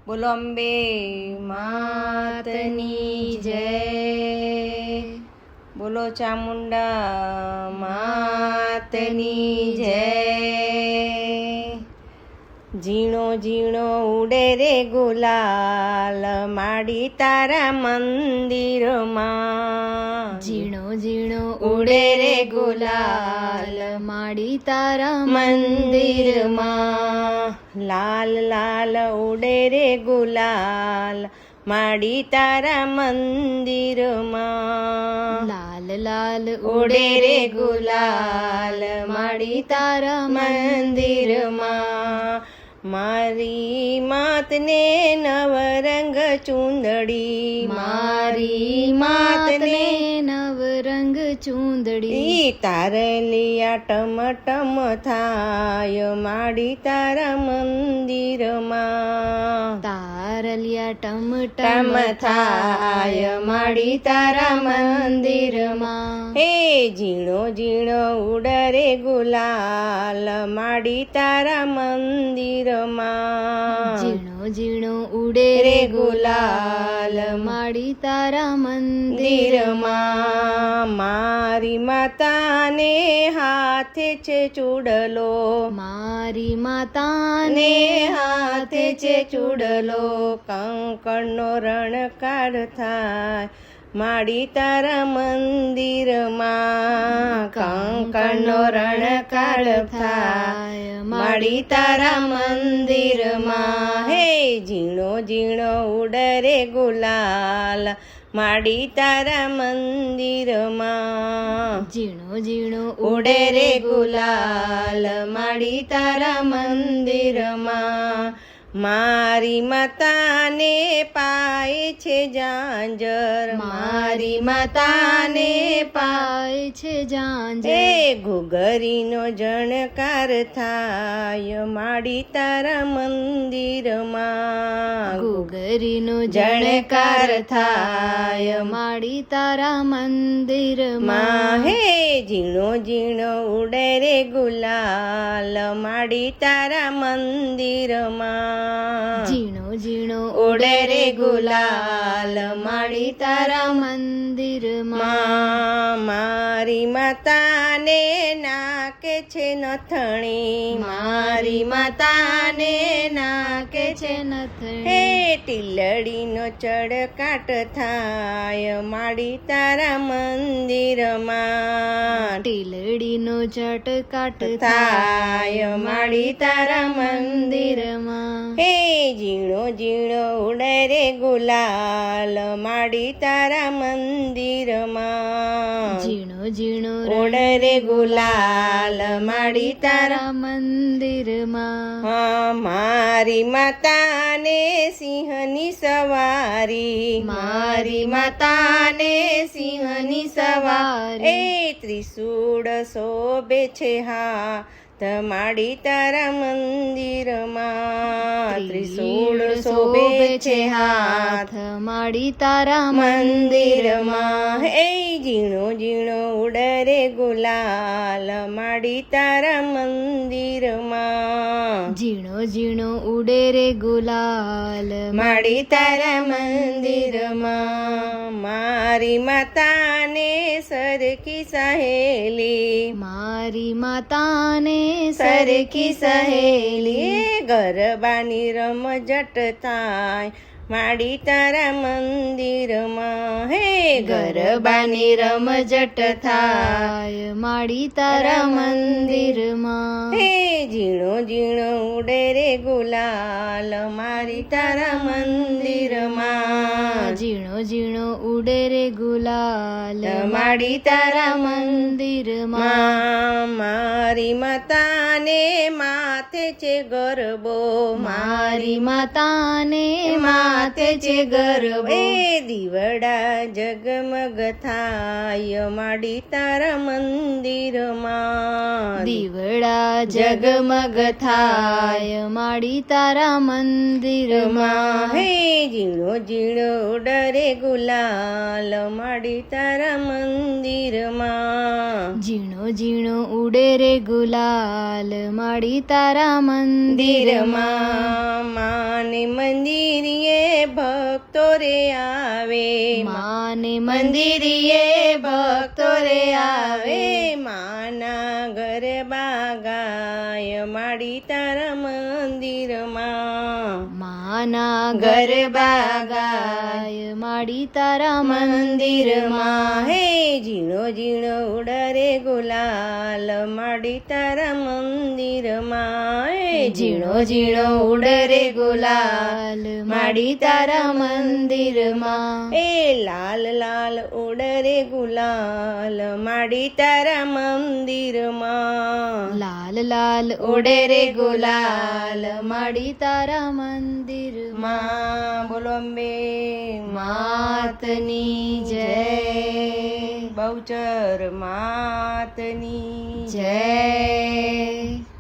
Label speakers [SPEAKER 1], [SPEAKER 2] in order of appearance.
[SPEAKER 1] બોલો અંબે માતની જય, બોલો ચામુંડા માતની જય. ઝીણો ઝીણો ઉડે રે ગુલાલ માડી તારા મંદિરમાં,
[SPEAKER 2] ઝીણો ઝીણો ઉડે રે ગુલાલ માડી તારા મંદિરમાં.
[SPEAKER 1] લાલ લાલ ઉડે રે ગુલાલ માડી તારા મંદિરમાં,
[SPEAKER 2] લાલ લાલ ઉડે રે ગુલાલ માડી તારા મંદિરમાં.
[SPEAKER 1] મારી માતને નવરંગ ચૂંદડી,
[SPEAKER 2] મારી માતને નવરંગ ચૂંદડી,
[SPEAKER 1] તારલિયા ટમટમ થાય માડી તારા મંદિરમાં,
[SPEAKER 2] તારલિયા ટમટમ થાય માડી તારા મંદિરમાં.
[SPEAKER 1] હે ઝીણો ઝીણો ઉડરે ગુલાલ માડી તારા મંદિરમાં,
[SPEAKER 2] ઝીણો ઝીણો ઉડે રે ગુલાલ માડી તારા મંદિરમાં.
[SPEAKER 1] મારી માતાને હાથે છે ચૂડલો,
[SPEAKER 2] મારી માતાને
[SPEAKER 1] હાથે છે ચૂડલો, કંકણનો રણકાર થાય માડી તારા મંદિરમાં, કંકણનો રણકાર થાય માડી તારા મંદિરમાં. હે ઝીણો ઝીણો ઉડરે ગુલાલ માડી તારા મંદિરમાં,
[SPEAKER 2] ઝીણો ઝીણો
[SPEAKER 1] ઉડે રે ગુલાલ માડી તારા મંદિરમાં. મારી માતાને પાય છે જાંજર,
[SPEAKER 2] મારી માતાને પાય છે જાંજર,
[SPEAKER 1] એ ઘુઘરીનો જણકાર થાય માડી તારા મંદિરમાં,
[SPEAKER 2] ઘુઘરીનો જણકાર થાય માડી તારા મંદિરમાં.
[SPEAKER 1] હે ઝીણો ઝીણો ઉડે રે ગુલાલ માડી તારા મંદિરમાં,
[SPEAKER 2] ઝીણો ઝીણો
[SPEAKER 1] ઉડે રે ગુલાલ
[SPEAKER 2] માડી તારા મંદિરમાં.
[SPEAKER 1] મારી માતાને નાકે છે નથણી,
[SPEAKER 2] મારી માતાને નાકે છે
[SPEAKER 1] હે
[SPEAKER 2] નથણી,
[SPEAKER 1] ટીલડીનો ચડકાટ થાય માડી તારા મંદિરમાં,
[SPEAKER 2] ટીલડીનો ચટકાટ
[SPEAKER 1] થાય માડી તારા
[SPEAKER 2] મંદિરમાં.
[SPEAKER 1] હે ઝીણો ઝીણો ઉડે રે ગુલાલ માડી તારા મંદિરમાં,
[SPEAKER 2] ઝીણો ઝીણો
[SPEAKER 1] ઉડે રે ગુલાલ માડી તારા.
[SPEAKER 2] મંદિરમાં.
[SPEAKER 1] મારી માતાને સિંહની સવારી,
[SPEAKER 2] મારી માતાને સિંહની સવારી,
[SPEAKER 1] એ ત્રિશૂળ શોભે છે હાથ માડી તારા મંદિરમાં, ત્રિશૂળ શોભે છે હાથ
[SPEAKER 2] માડી તારા
[SPEAKER 1] મંદિરમાં. એ ઝીણો ઝીણો ઉડે રે ગુલાલ માડી તારા મંદિરમાં,
[SPEAKER 2] ઝીણો ઝીણો ઉડે રે ગુલાલ
[SPEAKER 1] માડી તારા મંદિરમાં. મારી માતાને સરખી સહેલી,
[SPEAKER 2] મારી માતાને
[SPEAKER 1] સરખી સહેલી, ગરબાની રમઝટ થાય માડી તારા મંદિરમાં, હે
[SPEAKER 2] ગરબાની રમઝટ થાય માડી તારા મંદિરમાં.
[SPEAKER 1] હે ઝીણો ઝીણો ઉડે રે ગુલાલ મારી તારા મંદિરમાં,
[SPEAKER 2] ઝીણો ઝીણો ઉડે રે ગુલાલ
[SPEAKER 1] માડી તારા
[SPEAKER 2] મંદિરમાં.
[SPEAKER 1] મારી માતાને માથે છે ગરબો,
[SPEAKER 2] મારી માતાને માથે છે ગરબો,
[SPEAKER 1] એ દીવડા જગમગ થાય માડી તારા મંદિરમાં,
[SPEAKER 2] દીવડા જગમગ થાય માડી તારા મંદિરમાં.
[SPEAKER 1] હે ઝીણો ઝીણો ઉડરે ગુલાલ માડી તારા મંદિરમાં,
[SPEAKER 2] ઝીણો ઝીણો ઉડે રે ગુલાલ માડી તારા
[SPEAKER 1] મંદિરમાં માને મંદિરીએ ભક્તો રે આવે
[SPEAKER 2] માને
[SPEAKER 1] મંદિરીએ ભક્તો રે આવે માના ગરબા ગાય માડી તારા મંદિરમાં
[SPEAKER 2] માના
[SPEAKER 1] ગરબા ગાય
[SPEAKER 2] માડી તારા
[SPEAKER 1] મંદિરમાં હે ઝીણો ઝીણો ઉડરે ગુલાલ માડી તારા મંદિરમાં હે ઝીણો ઝીણો ઉડરે ગુલાલ માડી તારા મંદિરમાં એ લાલ લાલ ઉડરે ગુલાલ માડી તારા મંદિરમાં
[SPEAKER 2] લાલ લાલ
[SPEAKER 1] ઉડે રે ગુલાલ
[SPEAKER 2] માડી તારા મંદિરમાં
[SPEAKER 1] માં બોલો અંબે
[SPEAKER 2] માતની જય
[SPEAKER 1] બહુચર માતની
[SPEAKER 2] જય